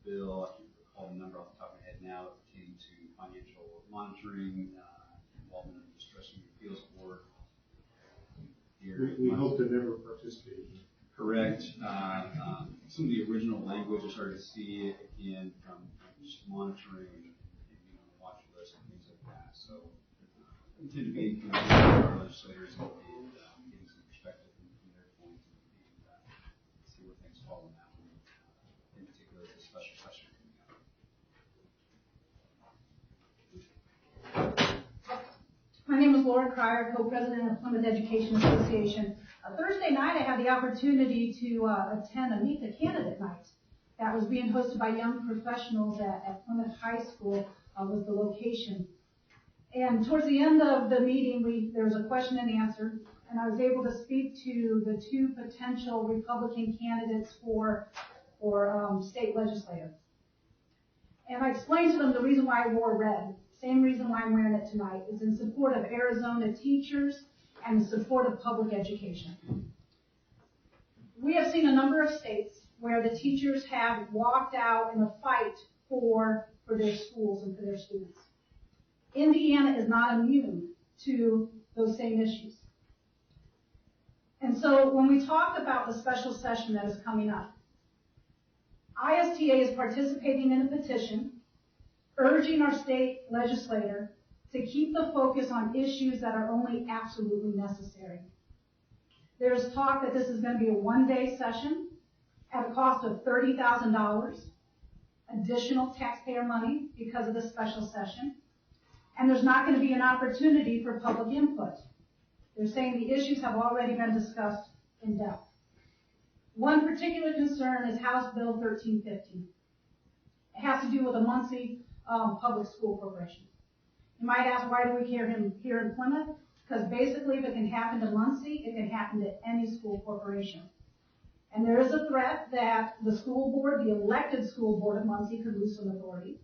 The bill, I can't recall the number off the top of my head now, pertaining to financial monitoring, involvement of the Distressing Appeals Board. We hope to never participate. Correct. Some of the original language I started to see again from just monitoring and watch list and things like that. So I intend to be with our legislators and getting some perspective from their point and see where things fall in that one, in particular the special session coming up. My name is Laura Cryer, co-president of Plymouth Education Association. Thursday night, I had the opportunity to attend a Meet the Candidate night that was being hosted by young professionals at Plymouth High School, was the location. And towards the end of the meeting, there was a question and answer, and I was able to speak to the two potential Republican candidates for state legislator. And I explained to them the reason why I wore red, same reason why I'm wearing it tonight, is in support of Arizona teachers and in support of public education. We have seen a number of states where the teachers have walked out in a fight for their schools and for their students. Indiana is not immune to those same issues. And so when we talk about the special session that is coming up, ISTA is participating in a petition urging our state legislator to keep the focus on issues that are only absolutely necessary. There's talk that this is going to be a one-day session at a cost of $30,000, additional taxpayer money because of the special session, and there's not going to be an opportunity for public input. They're saying the issues have already been discussed in depth. One particular concern is House Bill 1350. It has to do with the Muncie Public School Corporation. You might ask, why do we hear him here in Plymouth? Because basically, if it can happen to Muncie, it can happen to any school corporation. And there is a threat that the school board, the elected school board of Muncie, could lose some authority,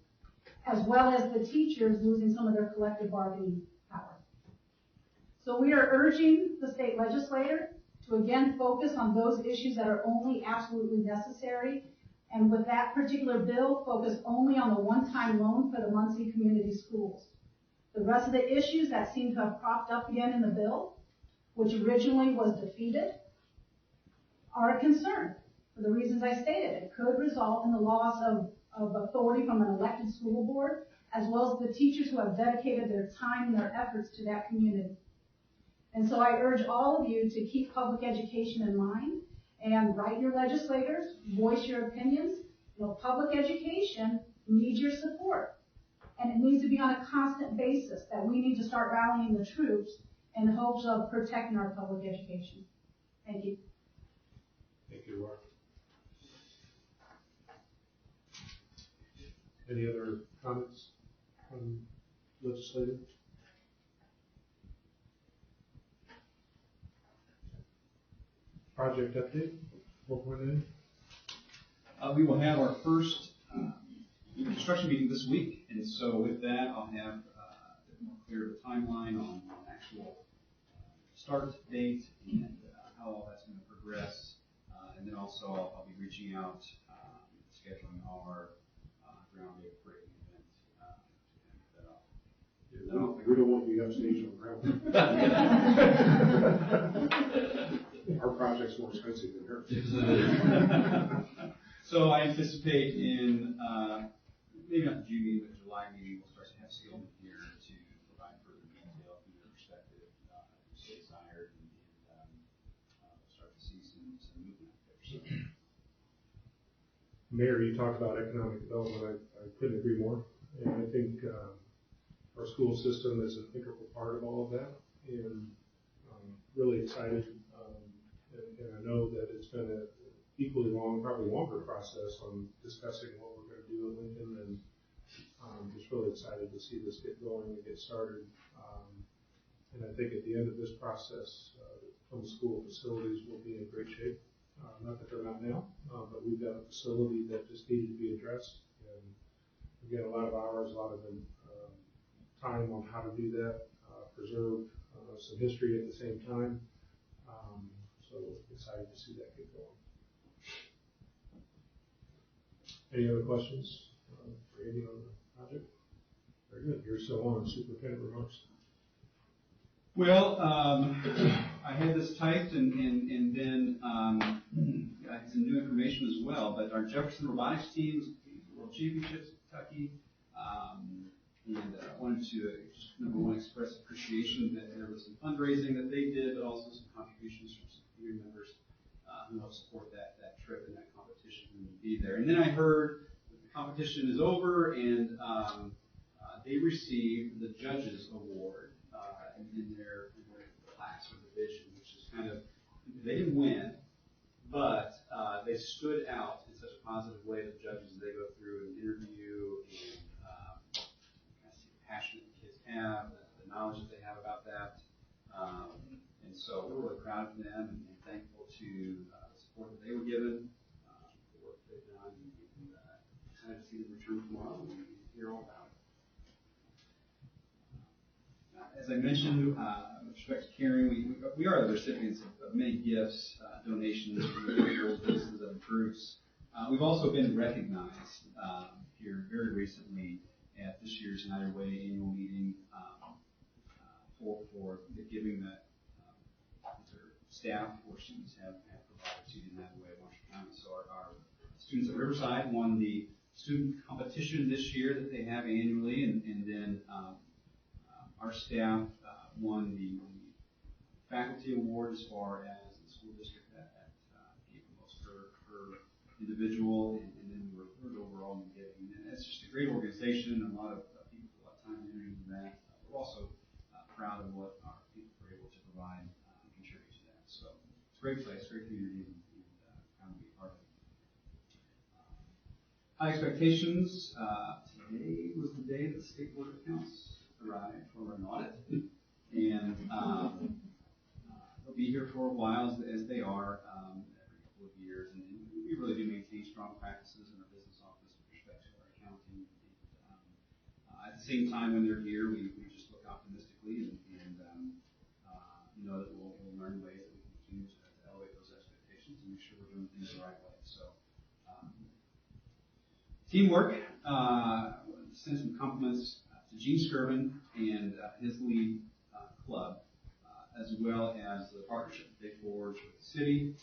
as well as the teachers losing some of their collective bargaining power. So we are urging the state legislator to again focus on those issues that are only absolutely necessary. And with that particular bill, focus only on the one-time loan for the Muncie Community Schools. The rest of the issues that seem to have cropped up again in the bill, which originally was defeated, are a concern for the reasons I stated. It could result in the loss of authority from an elected school board, as well as the teachers who have dedicated their time and their efforts to that community. And so I urge all of you to keep public education in mind and write your legislators, voice your opinions. Public education needs your support. And it needs to be on a constant basis that we need to start rallying the troops in hopes of protecting our public education. Thank you. Thank you, Laura. Any other comments from legislators? Project update, 4.9. We will have our first construction meeting this week, and so with that, I'll have a bit more clear of a timeline on actual start date and how how all that's going to progress. And then also I'll be reaching out, scheduling our groundbreaking event to kick that off. We don't want you upstage on the ground. Our project's more expensive than hers. So I anticipate in, maybe not the June meeting, but the July meeting, we'll start to have Skillman here to provide further detail from their perspective, states hired, and we'll start to see some movement there. So. Mayor, you talked about economic development. I couldn't agree more. And I think our school system is an integral part of all of that. And really excited. And I know that it's been an equally long, probably longer process on discussing what we're going to do at Lincoln. And just really excited to see this get going and get started. And I think at the end of this process, from school facilities will be in great shape. Not that they're not now, but we've got a facility that just needed to be addressed. And again, a lot of hours, a lot of time on how to do that, preserve some history at the same time. So excited to see that get going. Any other questions for Andy on the project? Very good. You're still on superintendent remarks. Well, I had this typed and then I had some new information as well, but our Jefferson robotics teams, World Championships in Kentucky, and I wanted to just, number one, express appreciation that there was some fundraising that they did, but also some contributions from some community members who helped support that trip and that competition and be there. And then I heard that the competition is over and they received the Judges Award in their class or division, which is kind of, they didn't win, but they stood out in such a positive way to the judges as they go through an interview and kind of see the passion that the kids have, the knowledge that they have about that. And so we're really proud of them and thankful to the support that they were given, the work they've done, and excited to see them return tomorrow and hear all about it. As I mentioned, with respect to caring, we are the recipients of many gifts, donations from individuals, businesses, and groups. We've also been recognized here very recently at this year's United Way annual meeting for the giving that either staff or students have provided to United Way of Marshall County. So our students at Riverside won the student competition this year that they have annually, and then our staff won the faculty award as far as the school district that gave the most per individual, and then we were third overall in giving. And it's just a great organization, and a lot of people put a lot of time and energy into that. We're also proud of what our people were able to provide and contribute to that. So it's a great place, great community, and proud to be a part of it. High expectations. Today was the day that the State Board of Accounts arrived for an audit, and they'll be here for a while as they are every couple of years, and we really do maintain strong practices in our business office with respect to our accounting. And at the same time, when they're here, we just look optimistically and know that we'll learn ways that we can continue to elevate those expectations and make sure we're doing things the right way. So teamwork. Send some compliments to Gene Skirvin and his lead club, as well as the partnership that they forged with the city.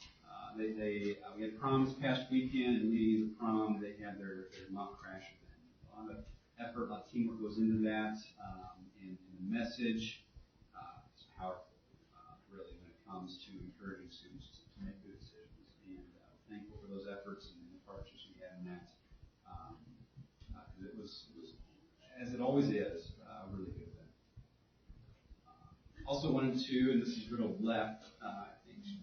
We had prom this past weekend, and leading the prom, they had their mock crash event. A lot of effort, a lot of teamwork goes into that, and the message is powerful, really, when it comes to encouraging students to make good decisions. And thankful for those efforts and the partnerships we had in that. It was, as it always is, a really good event. Also wanted to, and this is Riddle left, I think she's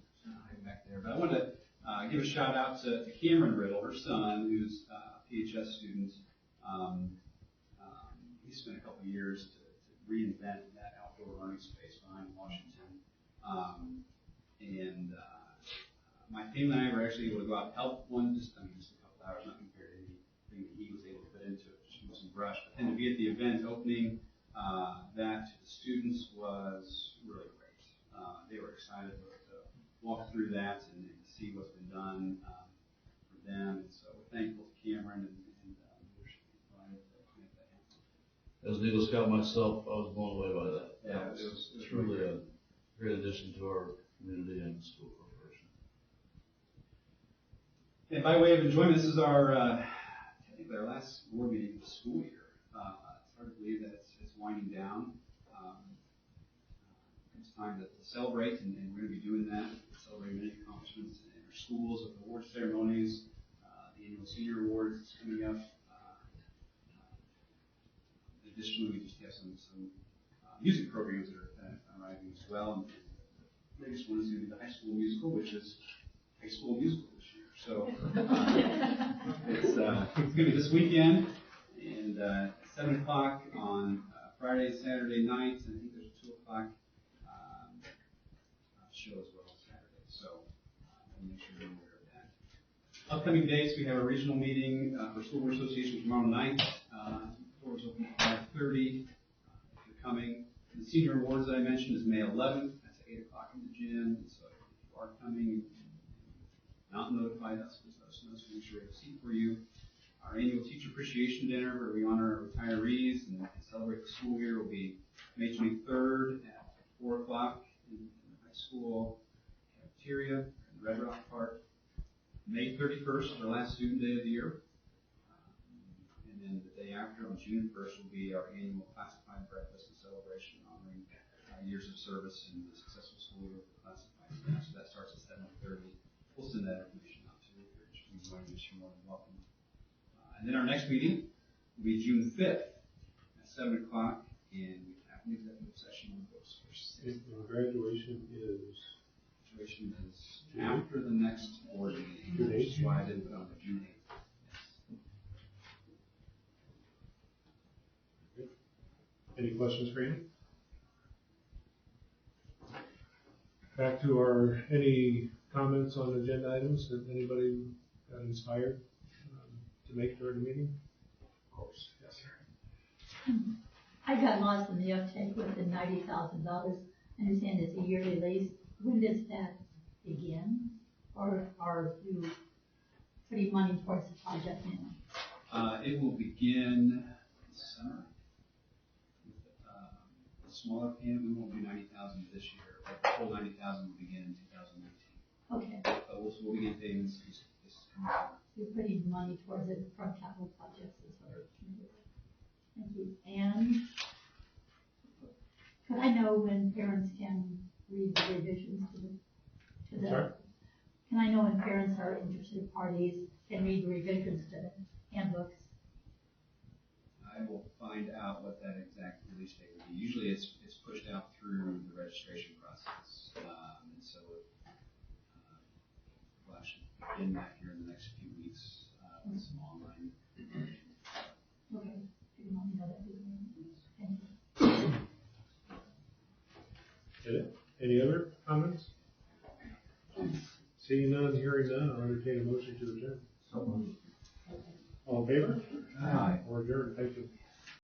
back there, but I wanted to give a shout out to Cameron Riddle, her son, who's a PHS student. He spent a couple of years to reinvent that outdoor learning space behind Washington. And my family and I were actually able to go out and help one, just a couple hours, not compared to anything that he was able to put into it, just with some brush. But then to be at the event opening that to the students was really great. They were excited to walk through that and see what's been done for them. And so we're thankful to Cameron and leadership provided to make that happen. As an Eagle Scout myself, I was blown away by that. Yeah, it was truly a great addition to our community and school corporation. And by way of enjoyment, this is our, technically our last board meeting of the school year. It's hard to believe that it's winding down. It's time to celebrate, and we're going to be doing that, celebrate many accomplishments in our schools, with award ceremonies, the annual senior awards is coming up. Additionally, we just have some music programs that are arriving as well. And the latest one is going to be the high school musical, which is high school musical this year. So it's going to be this weekend, and 7 o'clock on Friday, Saturday nights, and I think there's a 2 o'clock show as well Saturday. So we'll make sure you're aware of that. Upcoming dates, we have a regional meeting for School Board Association tomorrow night. Doors open at 5:30. If you're coming, the senior awards that I mentioned is May 11th. That's at 8 o'clock in the gym. So if you are coming, not notified us, please let us know so we make sure we have a seat for you. Our annual teacher appreciation dinner, where we honor our retirees and celebrate the school year, will be May 23rd at 4 o'clock in the high school cafeteria in Red Rock Park. May 31st is our last student day of the year. And then the day after, on June 1st, will be our annual classified breakfast and celebration honoring years of service and the successful school year for classified staff. So that starts at 7:30. We'll send that information out to you if you're interested in joining us. You're more than welcome. And then our next meeting will be June 5th at 7 o'clock, and we have an executive session on books for 6. Graduation is after the next board meeting, which is why I didn't put on the June 8th. Any questions for you? Back to any comments on agenda items that anybody got inspired to make during the meeting? Of course, yes, sir. I got lost in the uptake with the $90,000. I understand it's a yearly lease. When does that begin? Or are you putting money towards the project now? It will begin this summer. A smaller payment, we won't do 90,000 this year, but the full 90,000 will begin in 2019. Okay. But we'll begin payments this coming summer. You're putting money towards it from capital projects is what it can do. Thank you. And could I know when parents can read the revisions to the Sorry? Can I know when parents or interested parties can read the revisions to the handbooks? I will find out what that exact release date will be. Usually it's pushed out through the registration process. And so we'll actually begin that here in the next few weeks with some online. Okay. If you want me to know that, thank you. Any other comments? Seeing none, hearing none, I'll entertain a motion to adjourn. So moved. All in favor? Aye. Or adjourn, thank you.